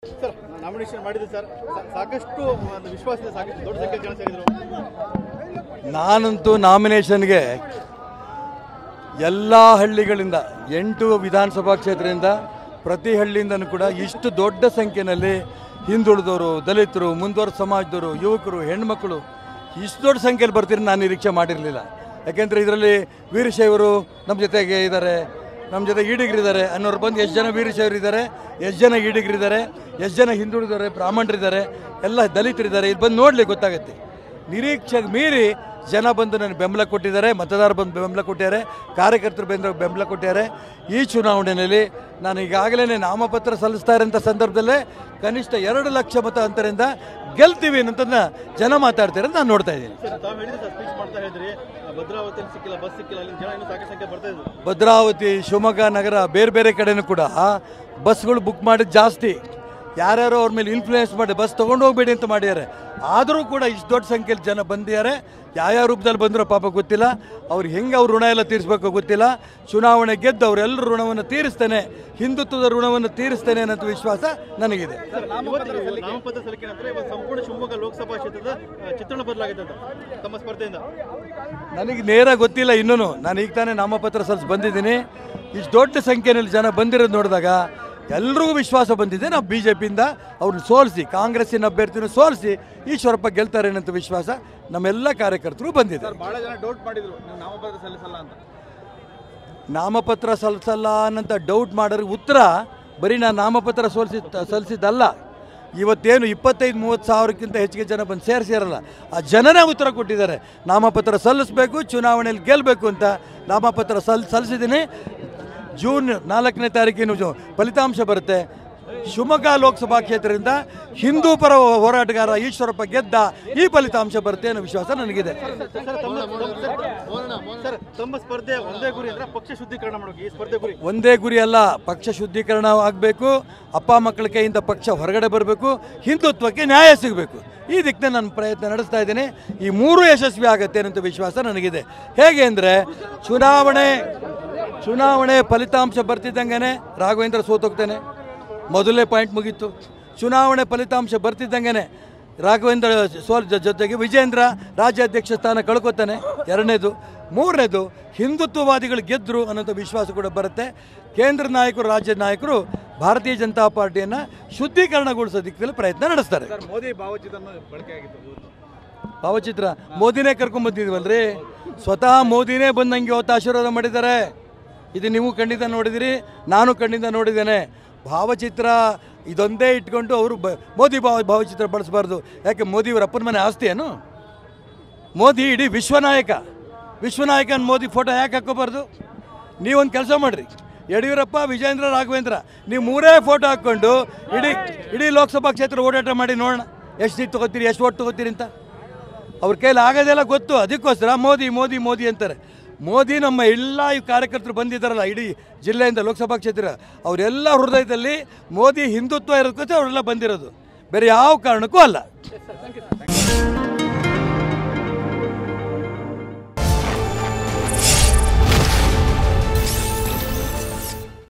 Sir nomination ಮಾಡಿದ್ರು sir, ಸಾಕಷ್ಟು ವಿಶ್ವಾಸದ ಸಾಕಷ್ಟು ದೊಡ್ಡ ಸಂಖ್ಯೆ ಜನ ಸೇರಿದ್ರು. ನಾನಂತೂ ನಾಮಿನೇಷನ್ಗೆ ಎಲ್ಲ ಹಳ್ಳಿಗಳಿಂದ 8 ವಿಧಾನಸಭಾ ಕ್ಷೇತ್ರದಿಂದ ಪ್ರತಿ ಹಳ್ಳಿಯಿಂದನೂ ಕೂಡ ಇಷ್ಟು ದೊಡ್ಡ ಸಂಖ್ಯೆಯಲ್ಲಿ ಹಿಂದುಳಿದವರು, ದಲಿತರು, ಮುಂದುವರೆದ ಸಮಾಜದವರು, ಯುವಕರು, ಹೆಣ್ಮಕ್ಳು ಇಷ್ಟು ದೊಡ್ಡ ಸಂಖ್ಯೆಯಲ್ಲಿ ಬರ್ತೀರಿ ನಾನು ನಿರೀಕ್ಷೆ ಮಾಡಿರಲಿಲ್ಲ. ಯಾಕೆಂದರೆ ಇದರಲ್ಲಿ ವೀರಶೈವರು ನಮ್ಮ ಜೊತೆಗೆ ಇದ್ದಾರೆ, ನಮ್ಮ ಜೊತೆ ಈಡಿಗರಿದ್ದಾರೆ ಅನ್ನೋರು ಬಂದು ಎಷ್ಟು ಜನ ವೀರಶೈವರಿದ್ದಾರೆ, ಎಷ್ಟು ಜನ ಈಡಿಗರಿದ್ದಾರೆ, ಎಷ್ಟು ಜನ ಹಿಂದುಳಿದವರು, ಬ್ರಾಹ್ಮಣರಿದ್ದಾರೆ, ಎಲ್ಲ ದಲಿತರಿದ್ದಾರೆ. ಇದು ಬಂದು ನೋಡಲಿ ಗೊತ್ತಾಗುತ್ತೆ. ನಿರೀಕ್ಷೆಗೆ ಮೀರಿ ಜನ ಬಂದು ನನಗೆ ಬೆಂಬಲ ಕೊಟ್ಟಿದ್ದಾರೆ, ಮತದಾರರು ಬಂದು ಬೆಂಬಲ ಕೊಟ್ಟಿದ್ದಾರೆ, ಕಾರ್ಯಕರ್ತರು ಬಂದು ಬೆಂಬಲ ಕೊಟ್ಟಿದ್ದಾರೆ. ಈ ಚುನಾವಣೆಯಲ್ಲಿ ನಾನು ಈಗಾಗಲೇ ನಾಮಪತ್ರ ಸಲ್ಲಿಸ್ತಾ ಇರೋಂಥ ಸಂದರ್ಭದಲ್ಲೇ ಕನಿಷ್ಠ 2 ಲಕ್ಷ ಮತ ಅಂತರಿಂದ ಗೆಲ್ತೀವಿ ಅನ್ನೋದನ್ನ ಜನ ಮಾತಾಡ್ತಾರೆ ನಾನು ನೋಡ್ತಾ ಇದ್ದೀನಿ. ಭದ್ರಾವತಿ, ಶಿವಮೊಗ್ಗ ನಗರ ಬೇರೆ ಬೇರೆ ಕಡೆನೂ ಕೂಡ ಬಸ್ಗಳು ಬುಕ್ ಮಾಡಿದ್ದು ಜಾಸ್ತಿ. ಯಾರ್ಯಾರೋ ಅವ್ರ ಮೇಲೆ ಇನ್ಫ್ಲೂಯೆನ್ಸ್ ಮಾಡಿ ಬಸ್ ತೊಗೊಂಡು ಹೋಗ್ಬೇಡಿ ಅಂತ ಮಾಡಿದ್ದಾರೆ. ಆದರೂ ಕೂಡ ಇಷ್ಟು ದೊಡ್ಡ ಸಂಖ್ಯೆಯಲ್ಲಿ ಜನ ಬಂದಿದ್ದಾರೆ. ಯಾವ ರೂಪದಲ್ಲಿ ಬಂದರೂ ಪಾಪ ಗೊತ್ತಿಲ್ಲ. ಅವ್ರು ಹೆಂಗೆ ಅವ್ರ ಋಣ ಎಲ್ಲ ತೀರಿಸ್ಬೇಕು ಗೊತ್ತಿಲ್ಲ. ಚುನಾವಣೆ ಗೆದ್ದು ಅವರೆಲ್ಲರೂ ಋಣವನ್ನು ತೀರಿಸ್ತೇನೆ, ಹಿಂದುತ್ವದ ಋಣವನ್ನು ತೀರಿಸ್ತೇನೆ ಅನ್ನೋ ವಿಶ್ವಾಸ ನನಗಿದೆ. ನಾಮಪತ್ರ ಸಲ್ಲಿಕೆ ನಂತರ ಸಂಪೂರ್ಣ ಶಿವಮೊಗ್ಗ ಲೋಕಸಭಾ ಕ್ಷೇತ್ರದ ಚಿತ್ರಣ ಬದಲಾಗಿದೆ ತಮ್ಮ ಸ್ಪರ್ಧೆಯಿಂದ. ನನಗೆ ನೇರ ಗೊತ್ತಿಲ್ಲ ಇನ್ನೂ. ನಾನು ಈಗ ತಾನೇ ನಾಮಪತ್ರ ಸಲ್ಲಿಸಿ ಬಂದಿದ್ದೀನಿ. ಇಷ್ಟು ದೊಡ್ಡ ಸಂಖ್ಯೆಯಲ್ಲಿ ಜನ ಬಂದಿರೋದು ನೋಡಿದಾಗ ಎಲ್ರಿಗೂ ವಿಶ್ವಾಸ ಬಂದಿದೆ. ನಾವು BJPಯಿಂದ ಅವ್ರನ್ನ ಸೋಲಿಸಿ, ಕಾಂಗ್ರೆಸ್ಸಿನ ಅಭ್ಯರ್ಥಿನ ಸೋಲಿಸಿ ಈಶ್ವರಪ್ಪ ಗೆಲ್ತಾರೆ ಅನ್ನೋ ವಿಶ್ವಾಸ ನಮ್ಮೆಲ್ಲ ಕಾರ್ಯಕರ್ತರು ಬಂದಿದೆ. ಬಹಳ ಜನ ಡೌಟ್ ಮಾಡಿದ್ರು ನಾಮಪತ್ರ ಸಲ್ಲಿಸಲ್ಲ ಅಂತ. ನಾಮಪತ್ರ ಸಲ್ಲಿಸಲ್ಲ ಅನ್ನಂತ ಡೌಟ್ ಮಾಡೋರಿಗೆ ಉತ್ತರ ಬರೀ ನಾನು ನಾಮಪತ್ರ ಸಲ್ಲಿಸಿದ್ದಲ್ಲ. ಇವತ್ತೇನು 25-30 ಸಾವಿರಕ್ಕಿಂತ ಹೆಚ್ಚಿಗೆ ಜನ ಬಂದು ಸೇರಿಸಿರಲ್ಲ, ಆ ಜನನೇ ಉತ್ತರ ಕೊಟ್ಟಿದ್ದಾರೆ. ನಾಮಪತ್ರ ಸಲ್ಲಿಸಬೇಕು, ಚುನಾವಣೆಯಲ್ಲಿ ಗೆಲ್ಲಬೇಕು ಅಂತ ನಾಮಪತ್ರ ಸಲ್ಲಿಸಿದ್ದೀನಿ. ಜೂನ್ 4ನೇ ತಾರೀಕಿನ ಫಲಿತಾಂಶ ಬರುತ್ತೆ. ಶಿವಮೊಗ್ಗ ಲೋಕಸಭಾ ಕ್ಷೇತ್ರದಿಂದ ಹಿಂದೂ ಪರ ಹೋರಾಟಗಾರ ಈಶ್ವರಪ್ಪ ಗೆದ್ದ ಈ ಫಲಿತಾಂಶ ಬರುತ್ತೆ ಅನ್ನೋ ವಿಶ್ವಾಸ ನನಗಿದೆ. ಒಂದೇ ಗುರಿ ಅಲ್ಲ, ಪಕ್ಷ ಶುದ್ಧೀಕರಣ ಆಗಬೇಕು, ಅಪ್ಪ ಮಕ್ಕಳ ಕೈಯಿಂದ ಪಕ್ಷ ಹೊರಗಡೆ ಬರಬೇಕು, ಹಿಂದುತ್ವಕ್ಕೆ ನ್ಯಾಯ ಸಿಗಬೇಕು. ಈ ದಿಕ್ಕಿನ ನಾನು ಪ್ರಯತ್ನ ನಡೆಸ್ತಾ ಇದ್ದೀನಿ. ಈ 3 ಯಶಸ್ವಿ ಆಗುತ್ತೆ ಅನ್ನೋ ವಿಶ್ವಾಸ ನನಗಿದೆ. ಹೇಗೆ ಅಂದರೆ ಚುನಾವಣೆ ಫಲಿತಾಂಶ ಬರ್ತಿದ್ದಂಗೆ ರಾಘವೇಂದ್ರ ಸೋತೋಗ್ತಾನೆ, ಮೊದಲನೇ ಪಾಯಿಂಟ್ ಮುಗೀತು. ಚುನಾವಣೆ ಫಲಿತಾಂಶ ಬರ್ತಿದ್ದಂಗೆ ರಾಘವೇಂದ್ರ ಜೊತೆಗೆ ವಿಜೇಂದ್ರ ರಾಜ್ಯಾಧ್ಯಕ್ಷ ಸ್ಥಾನ ಕಳ್ಕೊತಾನೆ, 2ನೇದು. 3ನೇದು ಹಿಂದುತ್ವವಾದಿಗಳು ಗೆದ್ದರು ಅನ್ನೋಂಥ ವಿಶ್ವಾಸ ಕೂಡ ಬರುತ್ತೆ. ಕೇಂದ್ರ ನಾಯಕರು, ರಾಜ್ಯ ನಾಯಕರು ಭಾರತೀಯ ಜನತಾ ಪಾರ್ಟಿಯನ್ನು ಶುದ್ಧೀಕರಣಗೊಳಿಸೋ ದಿಕ್ಕಲ್ಲಿ ಪ್ರಯತ್ನ ನಡೆಸ್ತಾರೆ. ಮೋದಿ ಭಾವಚಿತ್ರ ಮೋದಿನೇ ಕರ್ಕೊಂಡ್ಬಂದಿದ್ವಲ್ರಿ. ಸ್ವತಃ ಮೋದಿನೇ ಬಂದು ನನಗೆ ಇವತ್ತು ಆಶೀರ್ವಾದ ಮಾಡಿದ್ದಾರೆ. ಇದು ನೀವು ಖಂಡಿತ ನೋಡಿದಿರಿ, ನಾನು ಖಂಡಿತ ನೋಡಿದ್ದೇನೆ. ಭಾವಚಿತ್ರ ಇದೊಂದೇ ಇಟ್ಕೊಂಡು ಅವರು ಮೋದಿ ಭಾವಚಿತ್ರ ಬಳಸಬಾರ್ದು. ಯಾಕೆ ಮೋದಿ ಇವರ ಅಪ್ಪನ ಮನೆ ಆಸ್ತಿ ಏನು? ಮೋದಿ ಇಡೀ ವಿಶ್ವನಾಯಕನ ಮೋದಿ ಫೋಟೋ ಯಾಕೆ ಹಾಕೋಬಾರ್ದು? ನೀವೊಂದು ಕೆಲಸ ಮಾಡಿರಿ, ಯಡಿಯೂರಪ್ಪ, ವಿಜೇಂದ್ರ, ರಾಘವೇಂದ್ರ ನೀವು 3 ಫೋಟೋ ಹಾಕ್ಕೊಂಡು ಇಡೀ ಲೋಕಸಭಾ ಕ್ಷೇತ್ರ ಓಡಾಟ ಮಾಡಿ ನೋಡೋಣ ಎಷ್ಟು ಸೀಟ್ ತೊಗೋತೀರಿ, ಎಷ್ಟು ಓಟ್ ತೊಗೋತೀರಿ ಅಂತ. ಅವ್ರ ಕೈಲಿ ಆಗೋದೆಲ್ಲ ಗೊತ್ತು. ಅದಕ್ಕೋಸ್ಕರ ಮೋದಿ ಮೋದಿ ಮೋದಿ ಅಂತಾರೆ. ಮೋದಿ ನಮ್ಮ ಎಲ್ಲ ಈ ಕಾರ್ಯಕರ್ತರು ಬಂದಿದ್ದಾರಲ್ಲ ಇಡೀ ಜಿಲ್ಲೆಯಿಂದ ಲೋಕಸಭಾ ಕ್ಷೇತ್ರ, ಅವರೆಲ್ಲ ಹೃದಯದಲ್ಲಿ ಮೋದಿ ಹಿಂದುತ್ವ ಇರೋದಕ್ಕೋಸ್ಕರ ಅವರೆಲ್ಲ ಬಂದಿರೋದು, ಬೇರೆ ಯಾವ ಕಾರಣಕ್ಕೂ ಅಲ್ಲ.